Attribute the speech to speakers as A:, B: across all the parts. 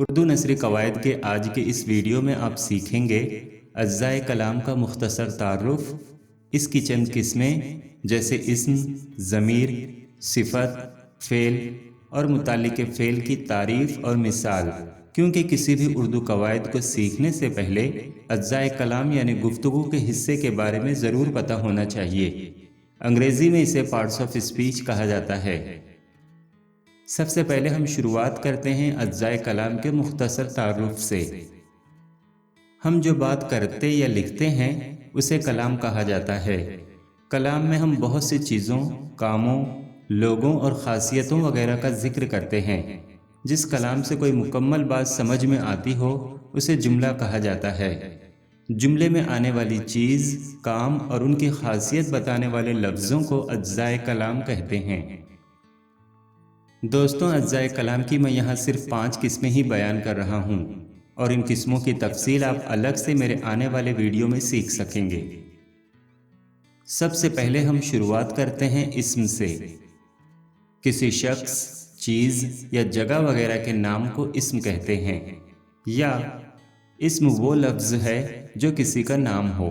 A: اردو نثری قواعد کے آج کے اس ویڈیو میں آپ سیکھیں گے اجزائے کلام کا مختصر تعارف، اس کی چند قسمیں جیسے اسم، ضمیر، صفت، فعل اور متعلق فعل کی تعریف اور مثال، کیونکہ کسی بھی اردو قواعد کو سیکھنے سے پہلے اجزائے کلام یعنی گفتگو کے حصے کے بارے میں ضرور پتہ ہونا چاہیے۔ انگریزی میں اسے پارٹس آف اسپیچ کہا جاتا ہے۔ سب سے پہلے ہم شروعات کرتے ہیں اجزائے کلام کے مختصر تعارف سے۔ ہم جو بات کرتے یا لکھتے ہیں اسے کلام کہا جاتا ہے۔ کلام میں ہم بہت سی چیزوں، کاموں، لوگوں اور خاصیتوں وغیرہ کا ذکر کرتے ہیں۔ جس کلام سے کوئی مکمل بات سمجھ میں آتی ہو اسے جملہ کہا جاتا ہے۔ جملے میں آنے والی چیز، کام اور ان کی خاصیت بتانے والے لفظوں کو اجزائے کلام کہتے ہیں۔ دوستوں، اجزائے کلام کی میں یہاں صرف 5 قسمیں ہی بیان کر رہا ہوں، اور ان قسموں کی تفصیل آپ الگ سے میرے آنے والے ویڈیو میں سیکھ سکیں گے۔ سب سے پہلے ہم شروعات کرتے ہیں اسم سے۔ کسی شخص، چیز یا جگہ وغیرہ کے نام کو اسم کہتے ہیں، یا اسم وہ لفظ ہے جو کسی کا نام ہو۔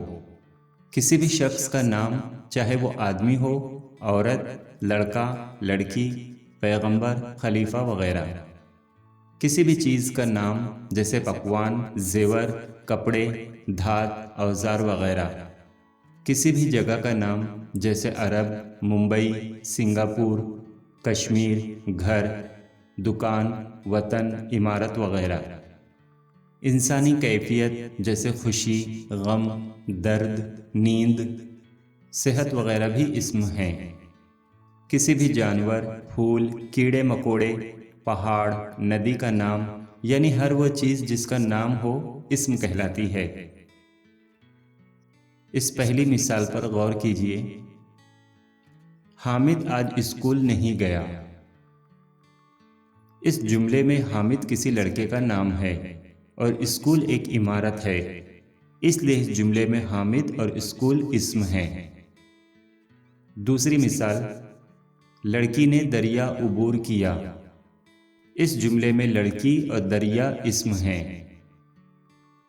A: کسی بھی شخص کا نام، چاہے وہ آدمی ہو، عورت، لڑکا، لڑکی، پیغمبر، خلیفہ وغیرہ۔ کسی بھی چیز کا نام جیسے پکوان، زیور، کپڑے، دھات، اوزار وغیرہ۔ کسی بھی جگہ کا نام جیسے عرب، ممبئی، سنگاپور، کشمیر، گھر، دکان، وطن، عمارت وغیرہ۔ انسانی کیفیت جیسے خوشی، غم، درد، نیند، صحت وغیرہ بھی اسم ہیں۔ کسی بھی جانور، پھول، کیڑے مکوڑے، پہاڑ، ندی کا نام، یعنی ہر وہ چیز جس کا نام ہو اسم کہلاتی ہے۔ اس پہلی مثال پر غور کیجیے۔ حامد آج اسکول نہیں گیا۔ اس جملے میں حامد کسی لڑکے کا نام ہے اور اسکول ایک عمارت ہے، اس لیے اس جملے میں حامد اور اسکول اسم ہیں۔ دوسری مثال، لڑکی نے دریا عبور کیا۔ اس جملے میں لڑکی اور دریا اسم ہیں۔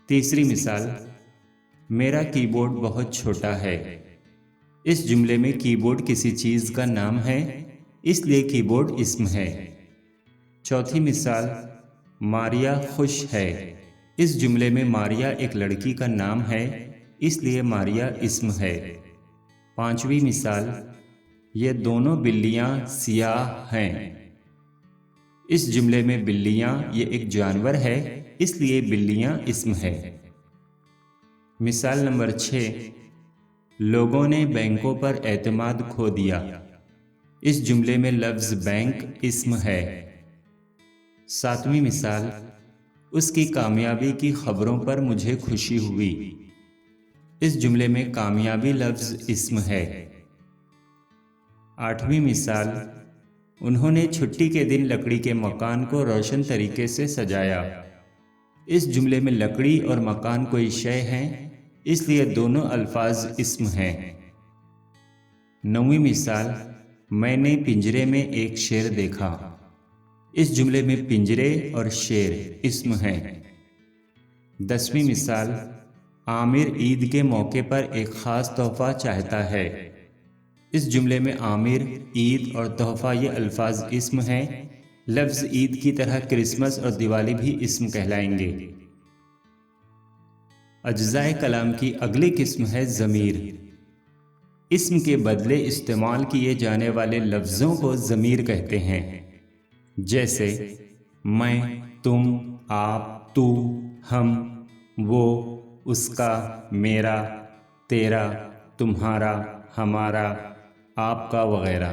A: تیسری مثال، میرا کی بورڈ بہت چھوٹا ہے۔ اس جملے میں کی بورڈ کسی چیز کا نام ہے، اس لیے کی بورڈ اسم ہے۔ چوتھی مثال، ماریا خوش ہے۔ اس جملے میں ماریا ایک لڑکی کا نام ہے، اس لیے ماریا اسم ہے۔ پانچویں مثال، یہ دونوں بلیاں سیاہ ہیں۔ اس جملے میں بلیاں یہ ایک جانور ہے، اس لیے بلیاں اسم ہے۔ مثال نمبر 6، لوگوں نے بینکوں پر اعتماد کھو دیا۔ اس جملے میں لفظ بینک اسم ہے۔ ساتویں مثال، اس کی کامیابی کی خبروں پر مجھے خوشی ہوئی۔ اس جملے میں کامیابی لفظ اسم ہے۔ آٹھویں مثال، انہوں نے چھٹی کے دن لکڑی کے مکان کو روشن طریقے سے سجایا۔ اس جملے میں لکڑی اور مکان کوئی شے ہیں، اس لیے دونوں الفاظ اسم ہیں۔ نویں مثال، میں نے پنجرے میں ایک شیر دیکھا۔ اس جملے میں پنجرے اور شیر اسم ہیں۔ 10ویں مثال، عامر عید کے موقع پر ایک خاص تحفہ چاہتا ہے۔ اس جملے میں عامر، عید اور تحفہ یہ الفاظ اسم ہیں۔ لفظ عید کی طرح کرسمس اور دیوالی بھی اسم کہلائیں گے۔ اجزائے کلام کی اگلی قسم ہے ضمیر۔ اسم کے بدلے استعمال کیے جانے والے لفظوں کو ضمیر کہتے ہیں، جیسے میں، تم، آپ، تو، ہم، وہ، اس کا، میرا، تیرا، تمہارا، ہمارا، آپ کا وغیرہ۔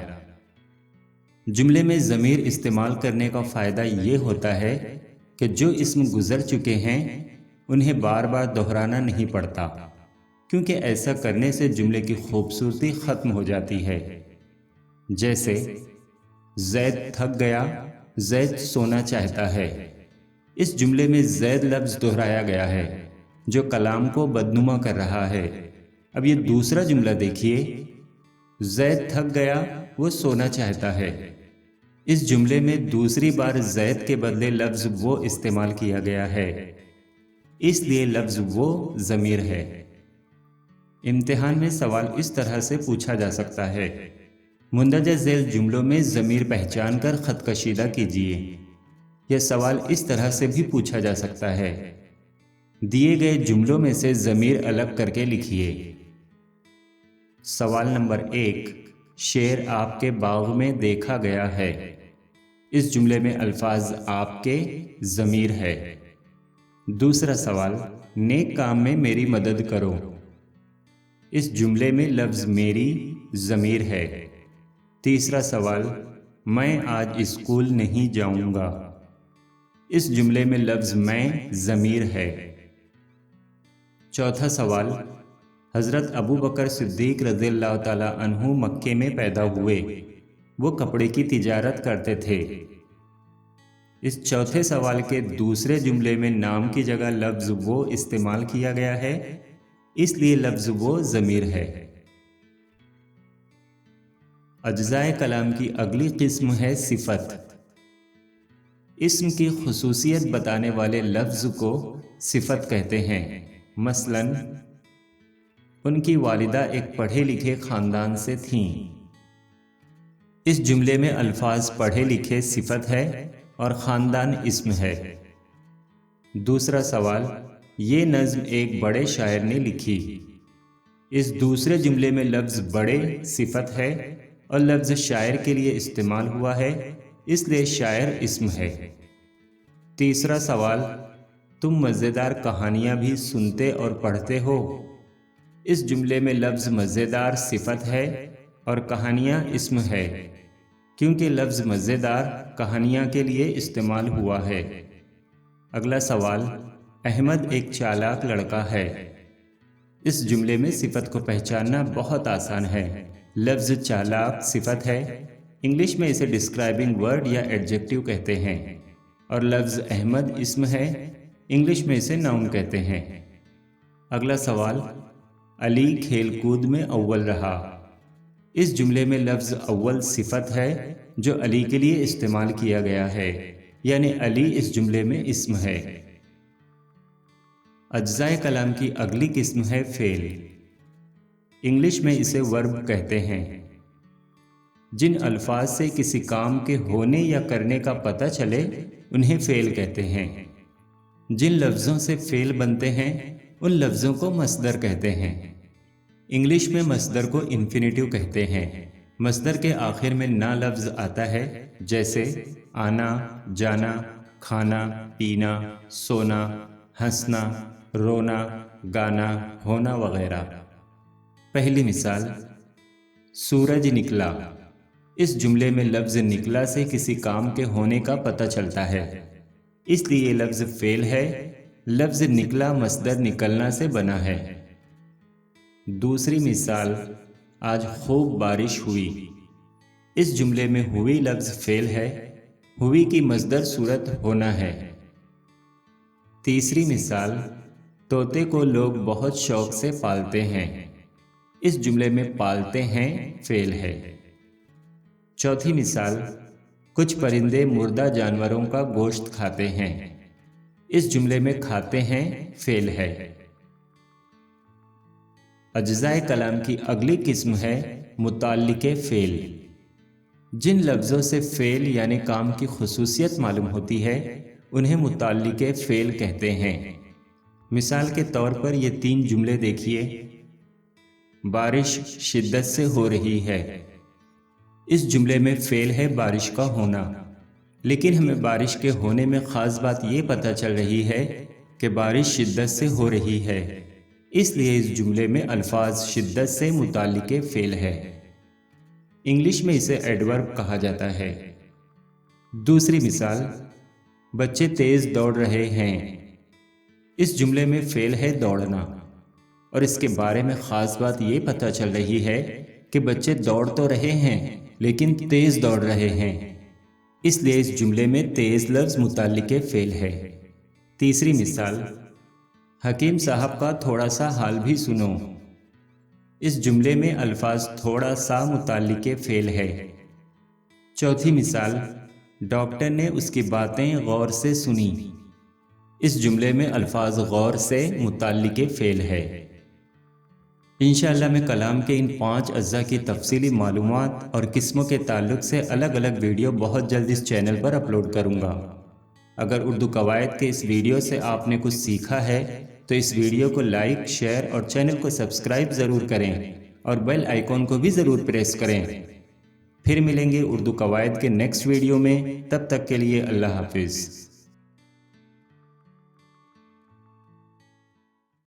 A: جملے میں ضمیر استعمال کرنے کا فائدہ یہ ہوتا ہے کہ جو اسم گزر چکے ہیں انہیں بار بار دہرانا نہیں پڑتا، کیونکہ ایسا کرنے سے جملے کی خوبصورتی ختم ہو جاتی ہے۔ جیسے زید تھک گیا، زید سونا چاہتا ہے۔ اس جملے میں زید لفظ دہرایا گیا ہے جو کلام کو بدنما کر رہا ہے۔ اب یہ دوسرا جملہ دیکھیے، زید تھک گیا، وہ سونا چاہتا ہے۔ اس جملے میں دوسری بار زید کے بدلے لفظ وہ استعمال کیا گیا ہے، اس لیے لفظ وہ ضمیر ہے۔ امتحان میں سوال اس طرح سے پوچھا جا سکتا ہے: مندرجہ ذیل جملوں میں ضمیر پہچان کر خط کشیدہ کیجیے۔ یہ سوال اس طرح سے بھی پوچھا جا سکتا ہے: دیے گئے جملوں میں سے ضمیر الگ کر کے لکھیے۔ سوال نمبر 1، شیر آپ کے باغ میں دیکھا گیا ہے۔ اس جملے میں الفاظ آپ کے ضمیر ہے۔ دوسرا سوال، نیک کام میں میری مدد کرو۔ اس جملے میں لفظ میری ضمیر ہے۔ تیسرا سوال، میں آج اسکول نہیں جاؤں گا۔ اس جملے میں لفظ میں ضمیر ہے۔ چوتھا سوال، حضرت ابو بکر صدیق رضی اللہ تعالیٰ عنہ مکے میں پیدا ہوئے، وہ کپڑے کی تجارت کرتے تھے۔ اس چوتھے سوال کے دوسرے جملے میں نام کی جگہ لفظ وہ استعمال کیا گیا ہے، اس لیے لفظ وہ ضمیر ہے۔ اجزائے کلام کی اگلی قسم ہے صفت۔ اسم کی خصوصیت بتانے والے لفظ کو صفت کہتے ہیں۔ مثلاً، ان کی والدہ ایک پڑھے لکھے خاندان سے تھیں۔ اس جملے میں الفاظ پڑھے لکھے صفت ہے اور خاندان اسم ہے۔ دوسرا سوال، یہ نظم ایک بڑے شاعر نے لکھی۔ اس دوسرے جملے میں لفظ بڑے صفت ہے اور لفظ شاعر کے لیے استعمال ہوا ہے، اس لیے شاعر اسم ہے۔ تیسرا سوال، تم مزیدار کہانیاں بھی سنتے اور پڑھتے ہو۔ اس جملے میں لفظ مزیدار صفت ہے اور کہانیاں اسم ہے، کیونکہ لفظ مزیدار کہانیاں کے لیے استعمال ہوا ہے۔ اگلا سوال، احمد ایک چالاک لڑکا ہے۔ اس جملے میں صفت کو پہچاننا بہت آسان ہے۔ لفظ چالاک صفت ہے، انگلش میں اسے ڈسکرائبنگ ورڈ یا ایڈجیکٹو کہتے ہیں، اور لفظ احمد اسم ہے، انگلش میں اسے ناؤن کہتے ہیں۔ اگلا سوال، علی کھیل کود میں اول رہا۔ اس جملے میں لفظ اول صفت ہے جو علی کے لیے استعمال کیا گیا ہے، یعنی علی اس جملے میں اسم ہے۔ اجزائے کلام کی اگلی قسم ہے فعل۔ انگلش میں اسے ورب کہتے ہیں۔ جن الفاظ سے کسی کام کے ہونے یا کرنے کا پتہ چلے انہیں فعل کہتے ہیں۔ جن لفظوں سے فعل بنتے ہیں ان لفظوں کو مصدر کہتے ہیں۔ انگلش میں مصدر کو انفینیٹیو کہتے ہیں۔ مصدر کے آخر میں نا لفظ آتا ہے، جیسے آنا، جانا، کھانا، پینا، سونا، ہنسنا، رونا، گانا، ہونا وغیرہ۔ پہلی مثال، سورج نکلا۔ اس جملے میں لفظ نکلا سے کسی کام کے ہونے کا پتہ چلتا ہے، اس لیے یہ لفظ فعل ہے۔ لفظ نکلا مصدر نکلنا سے بنا ہے۔ دوسری مثال، آج خوب بارش ہوئی۔ اس جملے میں ہوئی لفظ فعل ہے، ہوئی کی مصدر صورت ہونا ہے۔ تیسری مثال، طوطے کو لوگ بہت شوق سے پالتے ہیں۔ اس جملے میں پالتے ہیں فعل ہے۔ چوتھی مثال، کچھ پرندے مردہ جانوروں کا گوشت کھاتے ہیں۔ اس جملے میں کھاتے ہیں فعل ہے۔ اجزائے کلام کی اگلی قسم ہے متعلق فعل۔ جن لفظوں سے فعل یعنی کام کی خصوصیت معلوم ہوتی ہے انہیں متعلق فعل کہتے ہیں۔ مثال کے طور پر یہ 3 جملے دیکھیے۔ بارش شدت سے ہو رہی ہے۔ اس جملے میں فعل ہے بارش کا ہونا، لیکن ہمیں بارش کے ہونے میں خاص بات یہ پتہ چل رہی ہے کہ بارش شدت سے ہو رہی ہے، اس لیے اس جملے میں الفاظ شدت سے متعلق فعل ہے۔ انگلش میں اسے ایڈورب کہا جاتا ہے۔ دوسری مثال، بچے تیز دوڑ رہے ہیں۔ اس جملے میں فعل ہے دوڑنا، اور اس کے بارے میں خاص بات یہ پتہ چل رہی ہے کہ بچے دوڑ تو رہے ہیں لیکن تیز دوڑ رہے ہیں، اس لیے اس جملے میں تیز لفظ متعلق فعل ہے۔ تیسری مثال، حکیم صاحب کا تھوڑا سا حال بھی سنو۔ اس جملے میں الفاظ تھوڑا سا متعلق فعل ہے۔ چوتھی مثال، ڈاکٹر نے اس کی باتیں غور سے سنی۔ اس جملے میں الفاظ غور سے متعلق فعل ہے۔ انشاءاللہ میں کلام کے ان 5 اجزاء کی تفصیلی معلومات اور قسموں کے تعلق سے الگ الگ ویڈیو بہت جلد اس چینل پر اپلوڈ کروں گا۔ اگر اردو قواعد کے اس ویڈیو سے آپ نے کچھ سیکھا ہے تو اس ویڈیو کو لائک، شیئر اور چینل کو سبسکرائب ضرور کریں اور بیل آئیکن کو بھی ضرور پریس کریں۔ پھر ملیں گے اردو قواعد کے نیکسٹ ویڈیو میں، تب تک کے لیے اللہ حافظ۔